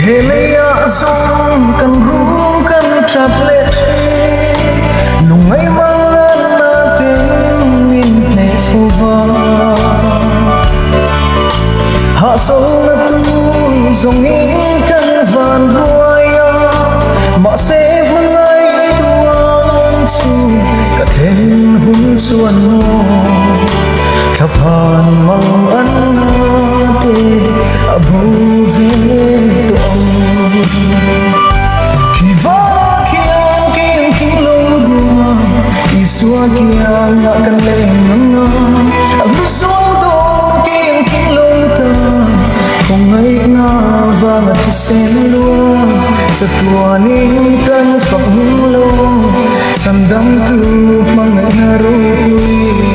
Helea song kan room kan traplet lungai mangan natin min ne fuva ha so na tu zong in kan van roya ma se mangai tuan chu ka then hun suan mo kapan mang an na te abu ve khi vanah khiangte khi lâu rùa isua khian ngã căn lên ngã abu số đó khi lâu ta không ngay na và mà chỉ xem luôn chợt tua nín căn phật hung lâu sandang tu mang ngay na ru